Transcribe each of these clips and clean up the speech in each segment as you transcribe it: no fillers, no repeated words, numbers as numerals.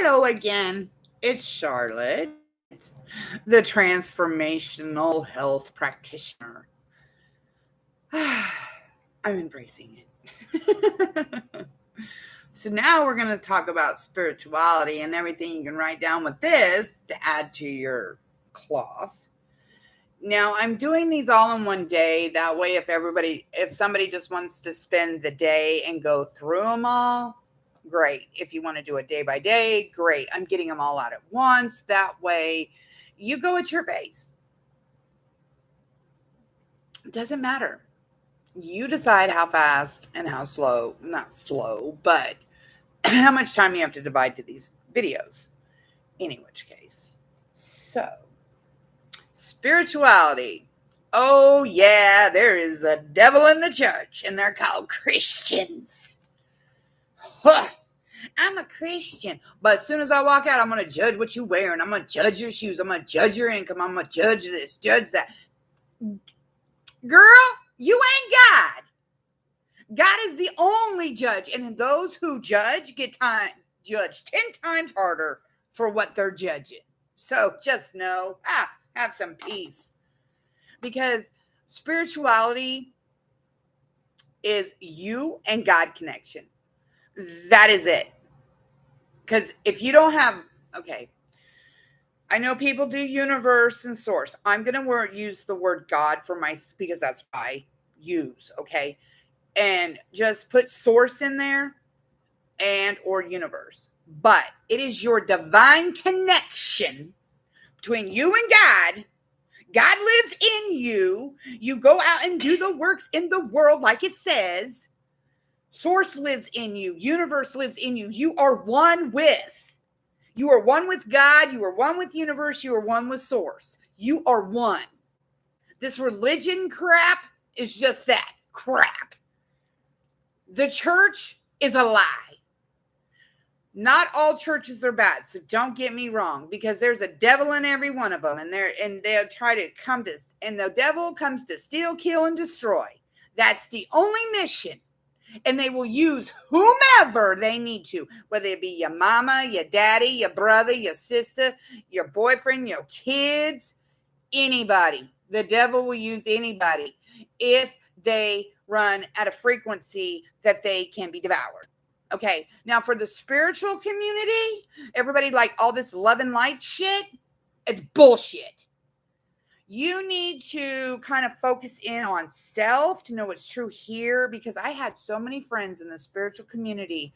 Hello again. It's Charlotte, the transformational health practitioner. I'm embracing it. So now we're going to talk about spirituality and everything you can write down with this to add to your cloth. Now I'm doing these all in one day. That way, if somebody just wants to spend the day and go through them all, great. If you want to do it day by day, great. I'm getting them all out at once. That way you go at your pace. It doesn't matter. You decide how fast and how slow, not slow, but how much time you have to divide to these videos. In which case. So, spirituality. Oh, yeah, there is a devil in the church, and they're called Christians. Huh. I'm a Christian, but as soon as I walk out, I'm going to judge what you wear, and I'm going to judge your shoes. I'm going to judge your income. I'm going to judge this, judge that. Girl, you ain't God. God is the only judge, and those who judge get judged 10 times harder for what they're judging. So just know, have some peace. Because spirituality is you and God connection. That is it. Because if you don't have, okay, I know people do universe and source. I'm going to use the word God because that's what I use, okay? And just put source in there and or universe. But it is your divine connection between you and God. God lives in you. You go out and do the works in the world like it says. Source lives in you. Universe lives in you. You are one with. You are one with God. You are one with universe. You are one with source. You are one. This religion crap is just that crap. The church is a lie. Not all churches are bad, so don't get me wrong, because there's a devil in every one of them, and they'll try to and the devil comes to steal, kill, and destroy. That's the only mission. And they will use whomever they need to, whether it be your mama, your daddy, your brother, your sister, your boyfriend, your kids, anybody. The devil will use anybody if they run at a frequency that they can be devoured. Okay, now for the spiritual community, everybody like all this love and light shit, it's bullshit. You need to kind of focus in on self to know what's true here, because I had so many friends in the spiritual community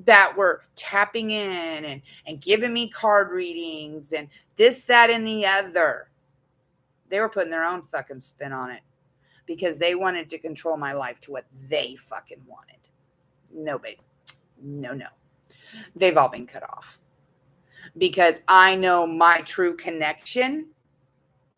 that were tapping in and giving me card readings and this, that, and the other. They were putting their own fucking spin on it because they wanted to control my life to what they fucking wanted. No, babe. No. They've all been cut off because I know my true connection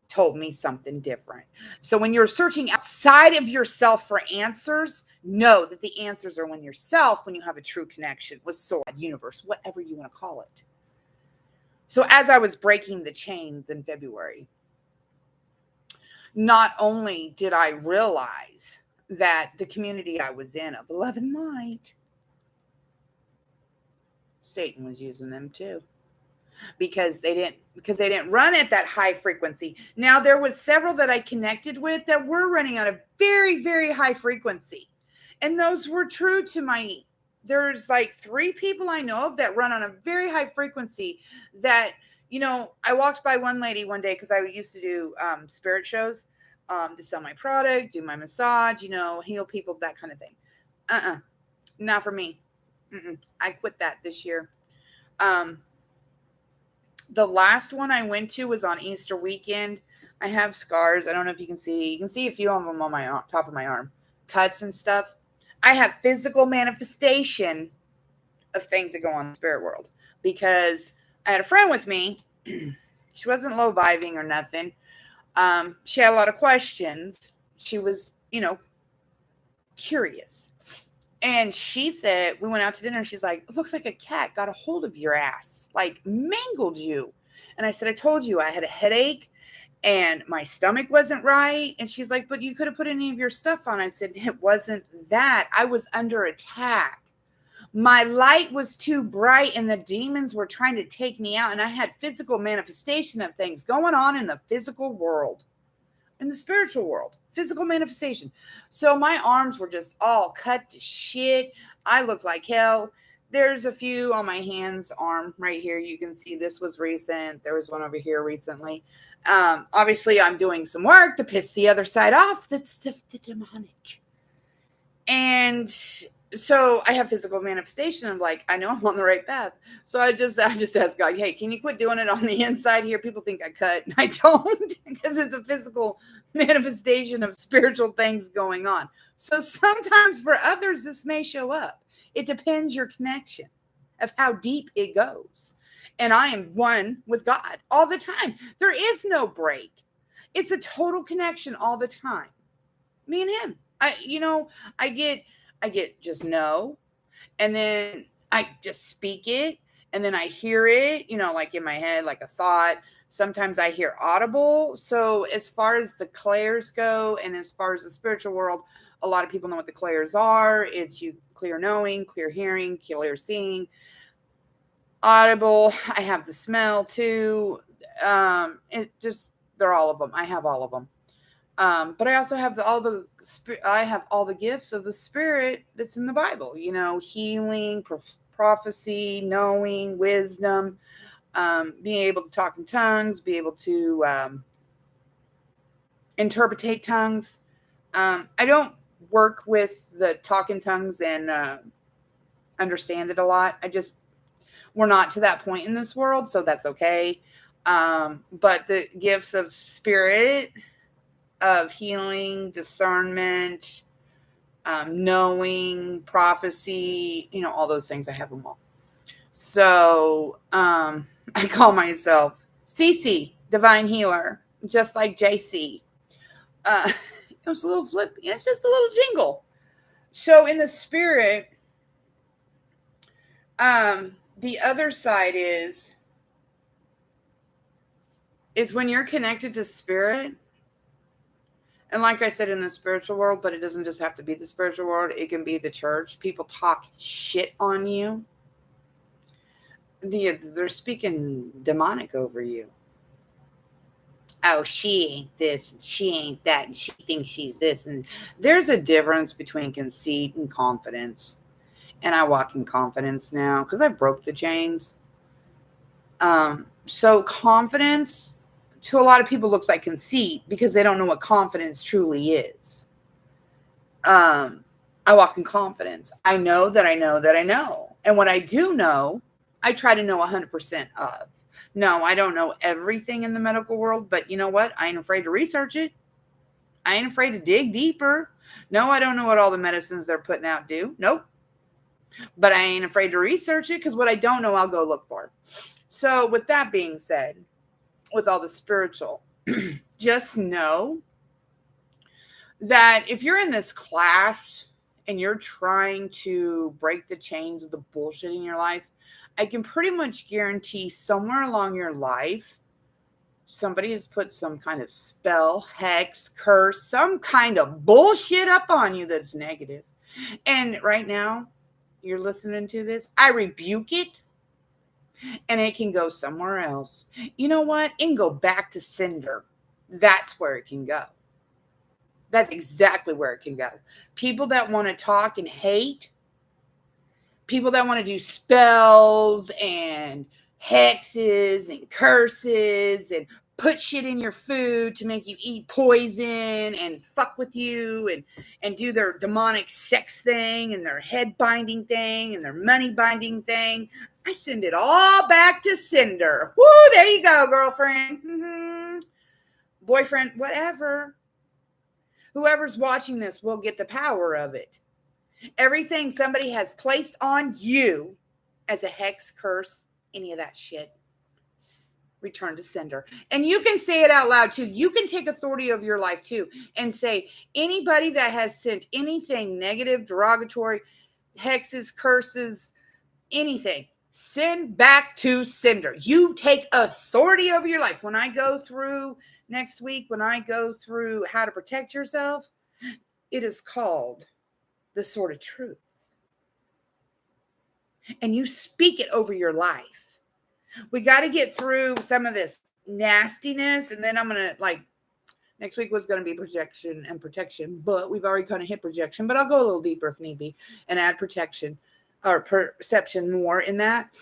told me something different. So when you're searching outside of yourself for answers, know that the answers are when yourself, when you have a true connection with soul, universe, whatever you want to call it. So as I was breaking the chains in February, not only did I realize that the community I was in of love and light, Satan was using them too. Because they didn't run at that high frequency. Now there was several that I connected with that were running on a very, very high frequency. And those were true to there's like 3 people I know of that run on a very high frequency that, I walked by one lady one day because I used to do spirit shows to sell my product, do my massage, heal people, that kind of thing. Not for me. I quit that this year. The last one I went to was on Easter weekend. I have scars. I don't know if you can see. You can see a few of them on my top of my arm. Cuts and stuff. I have physical manifestation of things that go on in the spirit world. Because I had a friend with me. She wasn't low-vibing or nothing. She had a lot of questions. She was, curious. And she said, we went out to dinner. She's like, it looks like a cat got a hold of your ass, like mangled you. And I said, I told you I had a headache and my stomach wasn't right. And she's like, but you could have put any of your stuff on. I said, it wasn't that. I was under attack. My light was too bright and the demons were trying to take me out. And I had physical manifestation of things going on in the physical world, in the spiritual world, physical manifestation. So my arms were just all cut to shit. I looked like hell. There's a few on my hands, arm right here. You can see this was recent. There was one over here recently. Obviously, I'm doing some work to piss the other side off. That's the demonic. And so I have physical manifestation. I'm like, I know I'm on the right path. So I just asked God, hey, can you quit doing it on the inside here? People think I cut, and I don't, because it's a physical manifestation of spiritual things going on. So sometimes for others, this may show up. It depends your connection of how deep it goes. And I am one with God all the time. There is no break. It's a total connection all the time. Me and him. I get just no, and then I just speak it, and then I hear it, like in my head, like a thought. Sometimes I hear audible. So as far as the clairs go, and as far as the spiritual world, a lot of people know what the clairs are. It's you clear knowing, clear hearing, clear seeing, audible. I have the smell too. They're all of them. I have all of them. But I also have all the gifts of the Spirit that's in the Bible, healing, prophecy, knowing, wisdom, being able to talk in tongues, be able to interpretate tongues. I don't work with the talk in tongues and understand it a lot. We're not to that point in this world, so that's okay. But the gifts of Spirit, of healing, discernment, knowing, prophecy, all those things. I have them all. So I call myself Cece, Divine Healer, just like JC. It's a little flip. It's just a little jingle. So in the spirit, the other side is when you're connected to spirit. And like I said, in the spiritual world, but it doesn't just have to be the spiritual world. It can be the church. People talk shit on you. They're speaking demonic over you. Oh, she ain't this and she ain't that and she thinks she's this. And there's a difference between conceit and confidence. And I walk in confidence now because I broke the chains. So confidence to a lot of people looks like conceit because they don't know what confidence truly is. I walk in confidence. I know that I know that I know. And what I do know, I try to know 100% of. No, I don't know everything in the medical world, but you know what? I ain't afraid to research it. I ain't afraid to dig deeper. No, I don't know what all the medicines they're putting out do. Nope. But I ain't afraid to research it because what I don't know, I'll go look for. So with that being said, with all the spiritual, just know that if you're in this class and you're trying to break the chains of the bullshit in your life, I can pretty much guarantee somewhere along your life, somebody has put some kind of spell, hex, curse, some kind of bullshit up on you that's negative. And right now, you're listening to this, I rebuke it. And it can go somewhere else. You know what? It can go back to cinder. That's where it can go. That's exactly where it can go. People that want to talk and hate, people that want to do spells and hexes and curses and put shit in your food to make you eat poison and fuck with you and do their demonic sex thing and their head binding thing and their money binding thing. I send it all back to cinder. Woo, there you go, girlfriend. Mm-hmm. Boyfriend, whatever. Whoever's watching this will get the power of it. Everything somebody has placed on you as a hex, curse, any of that shit, return to sender. And you can say it out loud too. You can take authority over your life too and say, anybody that has sent anything negative, derogatory, hexes, curses, anything, send back to sender. You take authority over your life. When I go through next week, when I go through how to protect yourself, it is called the sword of truth. and you speak it over your life. We got to get through some of this nastiness, and then I'm going to, like, next week was going to be projection and protection, but we've already kind of hit projection, but I'll go a little deeper if need be and add protection or perception more in that.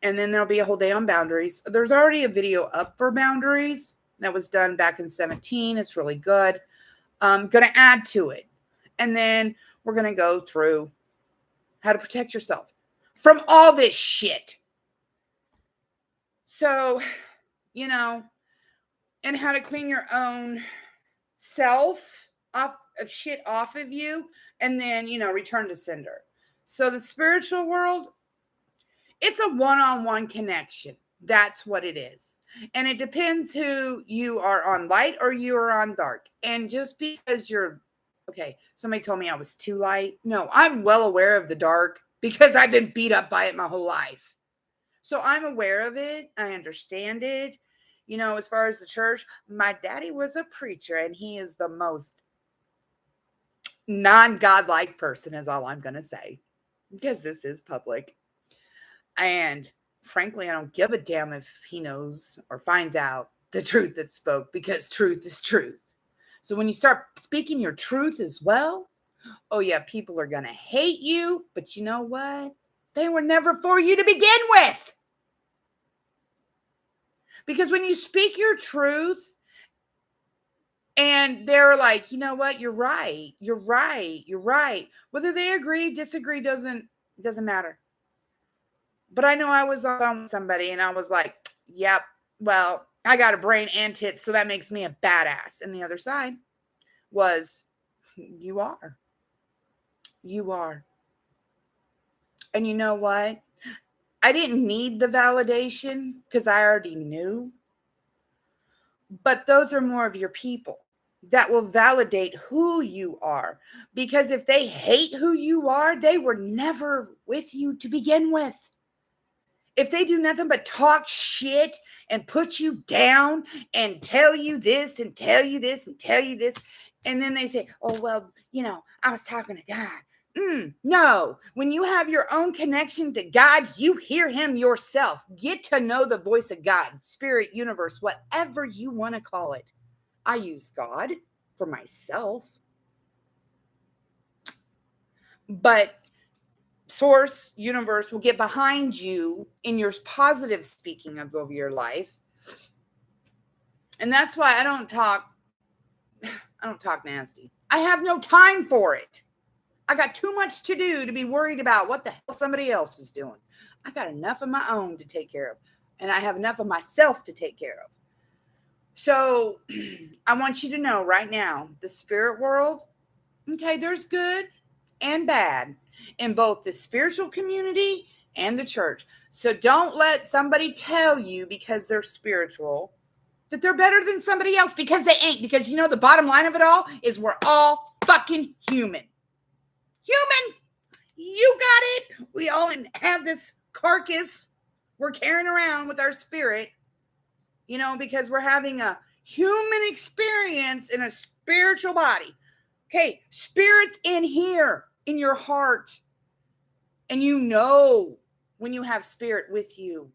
And then there'll be a whole day on boundaries. There's already a video up for boundaries that was done back in 2017. It's really good. I'm going to add to it. And then we're going to go through how to protect yourself from all this shit. So, you know, and how to clean your own self off of shit off of you, and then, you know, return to sender. So the spiritual world, it's a one-on-one connection. That's what it is. And it depends who you are on, light or you are on dark. And just because you're, okay, somebody told me I was too light. No, I'm well aware of the dark because I've been beat up by it my whole life. So I'm aware of it. I understand it. You know, as far as the church, my daddy was a preacher, and he is the most non-godlike person, is all I'm going to say, because this is public. And frankly, I don't give a damn if he knows or finds out the truth that's spoke, because truth is truth. So when you start speaking your truth as well, oh yeah, people are going to hate you, but you know what? They were never for you to begin with. Because when you speak your truth and they're like, you know what? You're right. You're right. You're right. Whether they agree, disagree, doesn't matter. But I know I was on somebody and I was like, yep, well, I got a brain and tits, so that makes me a badass. And the other side was, you are. You are. And you know what? I didn't need the validation because I already knew. But those are more of your people that will validate who you are. Because if they hate who you are, they were never with you to begin with. If they do nothing but talk shit and put you down and tell you this and tell you this and tell you this, and then they say, oh, well, you know, I was talking to God. No, when you have your own connection to God, you hear him yourself. Get to know the voice of God, spirit, universe, whatever you want to call it. I use God for myself. But source, universe will get behind you in your positive speaking of over your life. And that's why I don't talk nasty. I have no time for it. I got too much to do to be worried about what the hell somebody else is doing. I got enough of my own to take care of. And I have enough of myself to take care of. So I want you to know right now, the spirit world, okay, there's good and bad in both the spiritual community and the church. So don't let somebody tell you because they're spiritual that they're better than somebody else, because they ain't. Because you know the bottom line of it all is we're all fucking human. Human. You got it. We all have this carcass we're carrying around with our spirit, you know, because we're having a human experience in a spiritual body. Okay, spirit's in here, in your heart. And you know when you have spirit with you,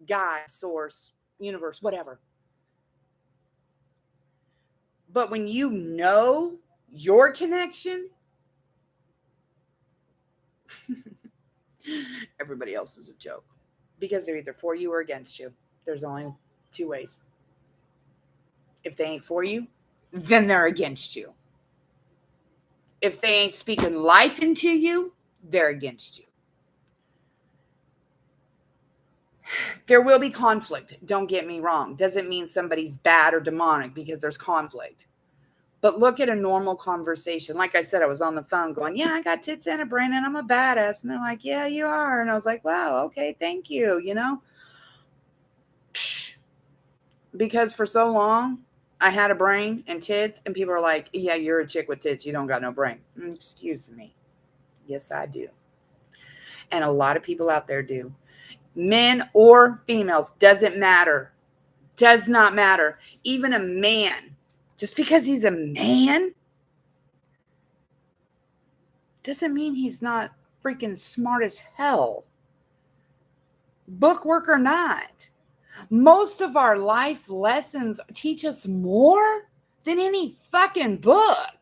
God, source, universe, whatever. But when you know your connection, everybody else is a joke, because they're either for you or against you. There's only two ways. If they ain't for you, then they're against you. If they ain't speaking life into you, they're against you. There will be conflict. Don't get me wrong. Doesn't mean somebody's bad or demonic because there's conflict. But look at a normal conversation. Like I said, I was on the phone going, yeah, I got tits and a brain and I'm a badass. And they're like, yeah, you are. And I was like, wow, okay, thank you, you know? Because for so long, I had a brain and tits, and people are like, yeah, you're a chick with tits. You don't got no brain. Excuse me. Yes, I do. And a lot of people out there do. Men or females, doesn't matter. Does not matter. Even a man, just because he's a man, doesn't mean he's not freaking smart as hell. bookwork or not. Most of our life lessons teach us more than any fucking book.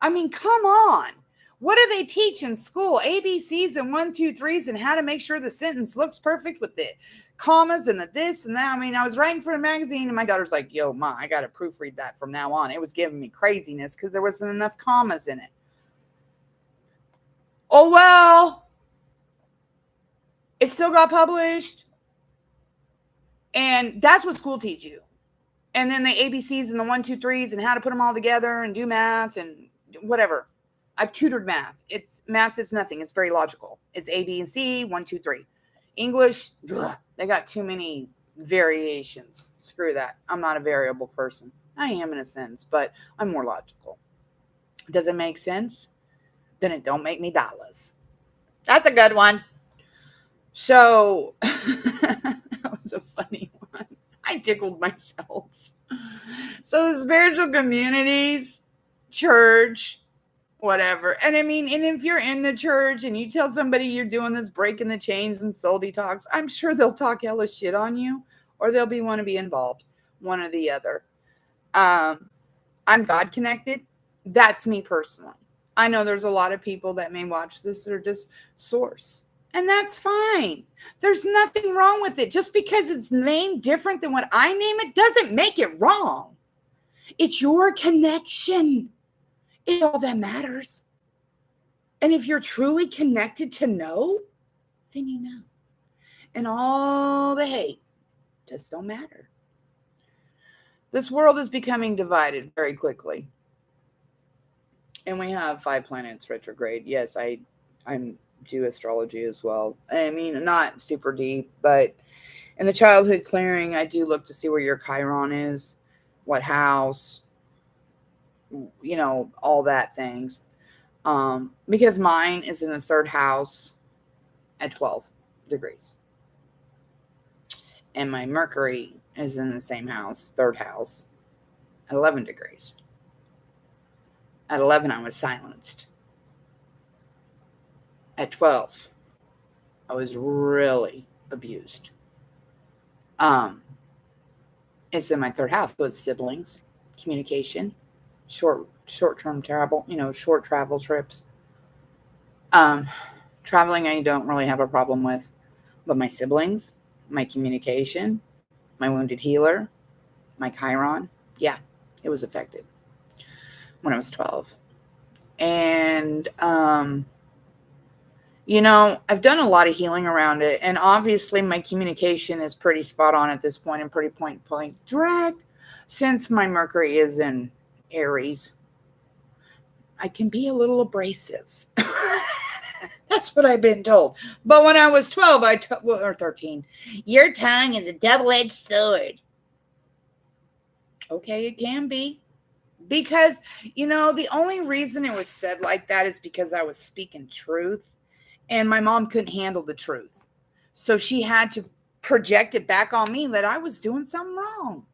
I mean, come on. What do they teach in school? ABCs and 1, 2, 3s and how to make sure the sentence looks perfect with the commas and the this and that. I mean, I was writing for a magazine and my daughter's like, yo, Ma, I got to proofread that from now on. It was giving me craziness because there wasn't enough commas in it. Oh, well, it still got published. And that's what school teaches you. And then the ABCs and the 1, 2, 3s and how to put them all together and do math and whatever. I've tutored math. Math is nothing. It's very logical. It's A, B, and C, 1, 2, 3. English, they got too many variations. Screw that. I'm not a variable person. I am in a sense, but I'm more logical. Does it make sense? Then it don't make me dollars. That's a good one. So that was a funny one. I tickled myself. So the spiritual communities, church, whatever. And I mean, and if you're in the church and you tell somebody you're doing this breaking the chains and soul detox, I'm sure they'll talk hella shit on you or they'll want to be involved. One or the other. I'm God connected. That's me personally. I know there's a lot of people that may watch this that are just source. And that's fine. There's nothing wrong with it. Just because it's named different than what I name it doesn't make it wrong. It's your connection. It's all that matters. And if you're truly connected to know, then you know. And all the hate just don't matter. This world is becoming divided very quickly. And we have 5 planets retrograde. Yes, I'm do astrology as well. I mean, not super deep, but in the childhood clearing, I do look to see where your Chiron is, what house, you know, all that things. Because mine is in the 3rd house at 12 degrees. And my Mercury is in the same house, 3rd house, at 11 degrees. At 11, I was silenced. At 12, I was really abused. It's in my 3rd house, so it's siblings, communication, short-term travel, short travel trips. Traveling, I don't really have a problem with, but my siblings, my communication, my wounded healer, my Chiron, yeah, it was affected when I was 12. And, I've done a lot of healing around it. And obviously my communication is pretty spot on at this point and pretty point direct since my Mercury is in Aries. I can be a little abrasive. That's what I've been told. But when I was 12, or 13, your tongue is a double-edged sword. Okay, it can be. Because, the only reason it was said like that is because I was speaking truth. And my mom couldn't handle the truth. So she had to project it back on me that I was doing something wrong.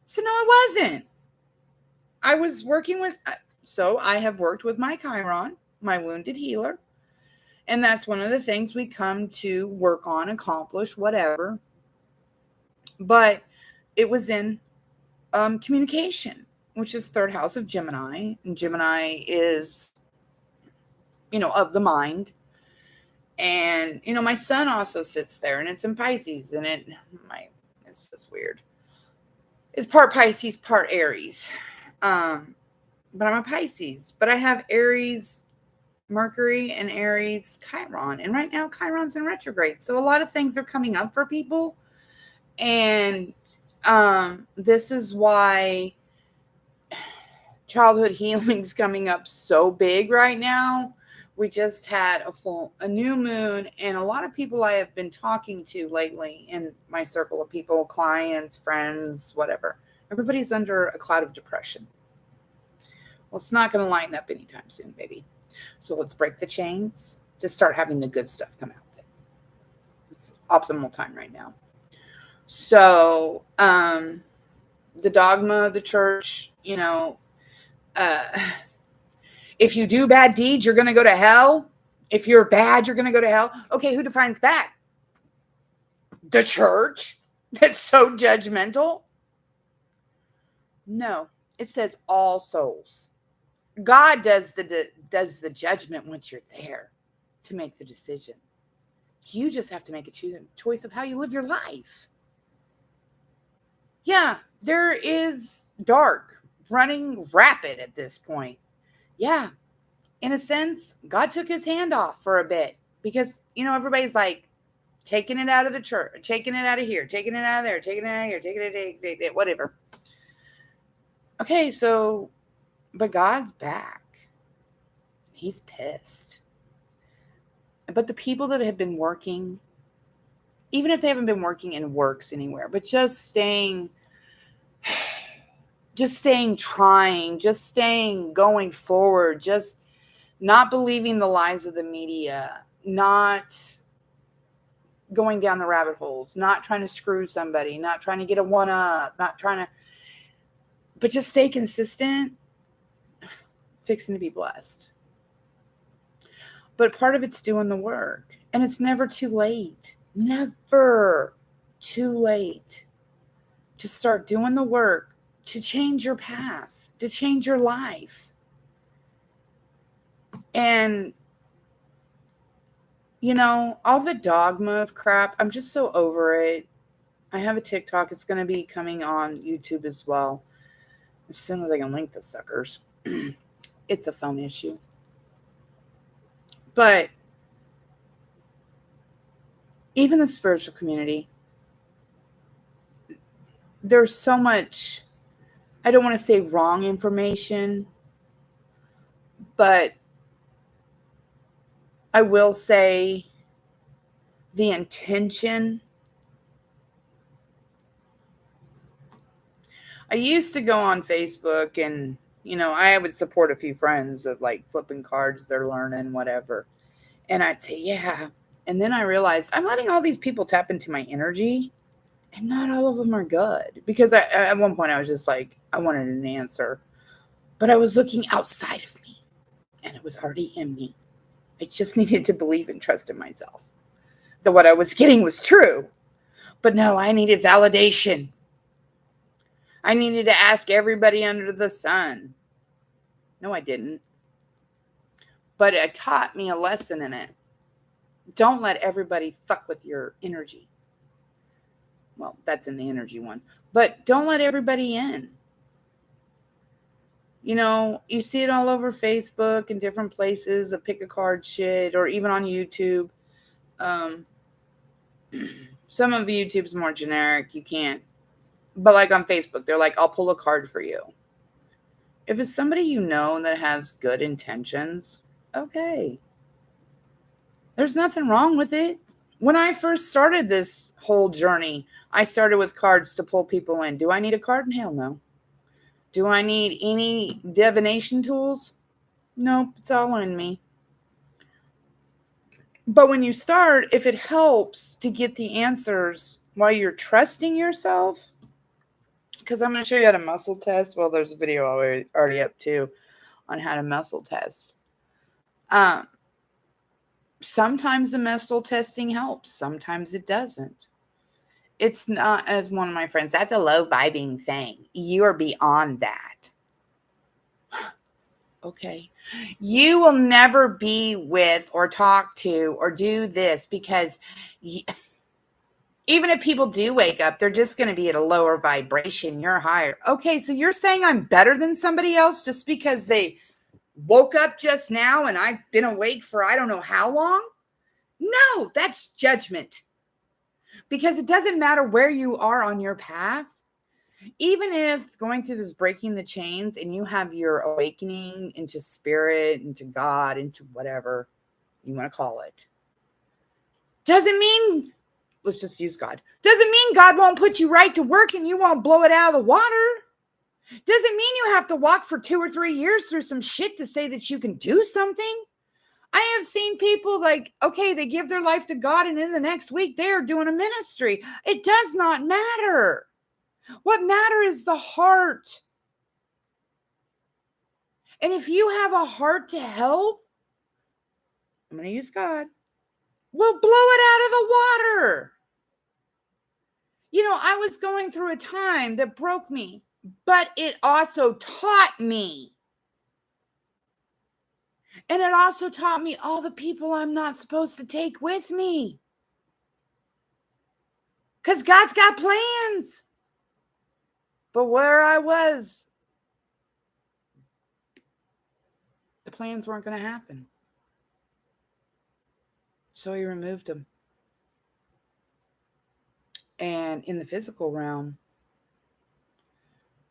So no, I wasn't. I was working with, so I have worked with my Chiron, my wounded healer. And that's one of the things we come to work on, accomplish, whatever. But it was in communication, which is 3rd house of Gemini. And Gemini is, of the mind. And, my sun also sits there and it's in Pisces and it's just weird. It's part Pisces, part Aries. But I'm a Pisces, but I have Aries, Mercury and Aries, Chiron. And right now Chiron's in retrograde. So a lot of things are coming up for people. And, this is why childhood healing's coming up so big right now. We just had a new moon, and a lot of people I have been talking to lately in my circle of people, clients, friends, whatever, everybody's under a cloud of depression. Well, it's not going to lighten up anytime soon, baby. So let's break the chains to start having the good stuff come out. It's optimal time right now. So, the dogma of the church, if you do bad deeds, you're going to go to hell. If you're bad, you're going to go to hell. Okay, who defines bad? The church that's so judgmental? No, it says all souls. God does the judgment once you're there to make the decision. You just have to make a choice of how you live your life. Yeah, there is dark running rapid at this point. Yeah, in a sense, God took his hand off for a bit because, everybody's like taking it out of the church, taking it out of here, taking it out of there, taking it out of here, taking it, whatever. Okay, so, but God's back. He's pissed. But the people that have been working, even if they haven't been working in works anywhere, but just staying trying, just staying going forward, just not believing the lies of the media, not going down the rabbit holes, not trying to screw somebody, not trying to get a one-up, but just stay consistent, fixing to be blessed. But part of it's doing the work. And it's never too late. Never too late to start doing the work, to change your path, to change your life. And, all the dogma of crap, I'm just so over it. I have a TikTok. It's going to be coming on YouTube as well. As soon as I can link the suckers. It's a phone issue. But even the spiritual community, there's so much, I don't want to say wrong information, but I will say the intention. I used to go on Facebook and, I would support a few friends of like flipping cards they're learning, whatever. And I'd say, yeah. And then I realized I'm letting all these people tap into my energy and not all of them are good. Because at one point I was just like, I wanted an answer. But I was looking outside of me and it was already in me. I just needed to believe and trust in myself that what I was getting was true. But no, I needed validation. I needed to ask everybody under the sun. No, I didn't. But it taught me a lesson in it. Don't let everybody fuck with your energy. Well, that's in the energy one. But don't let everybody in. You see it all over Facebook and different places, a pick a card shit, or even on YouTube. Some of YouTube's more generic. You can't. But like on Facebook, they're like, I'll pull a card for you. If it's somebody that has good intentions, okay. There's nothing wrong with it. When I first started this whole journey, I started with cards to pull people in. Do I need a card? Hell no. Do I need any divination tools? Nope, it's all in me. But when you start, if it helps to get the answers while you're trusting yourself, because I'm going to show you how to muscle test. Well, there's a video already up too on how to muscle test. Sometimes the muscle testing helps. Sometimes it doesn't. It's not, as one of my friends, that's a low vibing thing. You are beyond that. Okay. You will never be with or talk to or do this because even if people do wake up, they're just going to be at a lower vibration. You're higher. Okay, so you're saying I'm better than somebody else just because they woke up just now and I've been awake for I don't know how long? No, that's judgment. Because it doesn't matter where you are on your path. Even if going through this breaking the chains and you have your awakening into spirit, into God, into whatever you want to call it, doesn't mean, let's just use God. Doesn't mean God won't put you right to work and you won't blow it out of the water. Doesn't mean you have to walk for 2 or 3 years through some shit to say that you can do something. I have seen people like, okay, they give their life to God and in the next week they are doing a ministry. It does not matter. What matters is the heart. And if you have a heart to help, I'm going to use God, we'll blow it out of the water. was going through a time that broke me, but it also taught me. And it also taught me all the people I'm not supposed to take with me. Because God's got plans. But where I was, the plans weren't going to happen. So he removed them. And in the physical realm,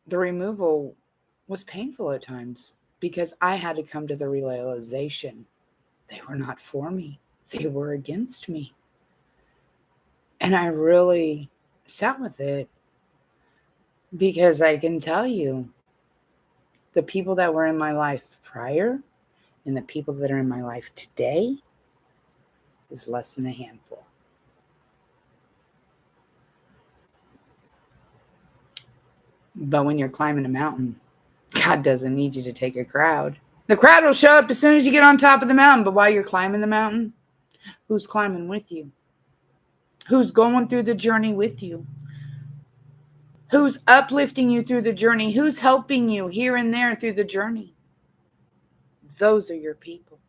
the removal was painful at times because I had to come to the realization they were not for me. They were against me. And I really sat with it because I can tell you the people that were in my life prior and the people that are in my life today is less than a handful. But when you're climbing a mountain, God doesn't need you to take a crowd. The crowd will show up as soon as you get on top of the mountain. But while you're climbing the mountain, who's climbing with you? Who's going through the journey with you? Who's uplifting you through the journey? Who's helping you here and there through the journey? Those are your people.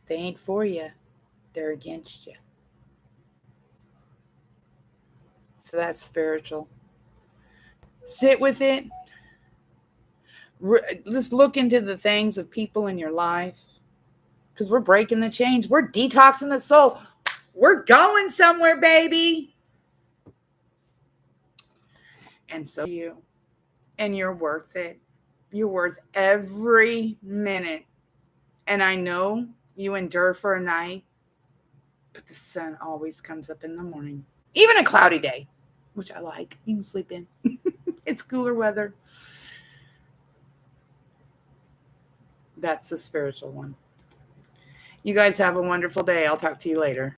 They ain't for you. They're against you. So that's spiritual. Sit with it. Just look into the things of people in your life. Because we're breaking the chains. We're detoxing the soul. We're going somewhere, baby. And so you. And you're worth it. You're worth every minute. And I know you endure for a night, but the sun always comes up in the morning. Even a cloudy day, which I like. You can sleep in. It's cooler weather. That's the spiritual one. You guys have a wonderful day. I'll talk to you later.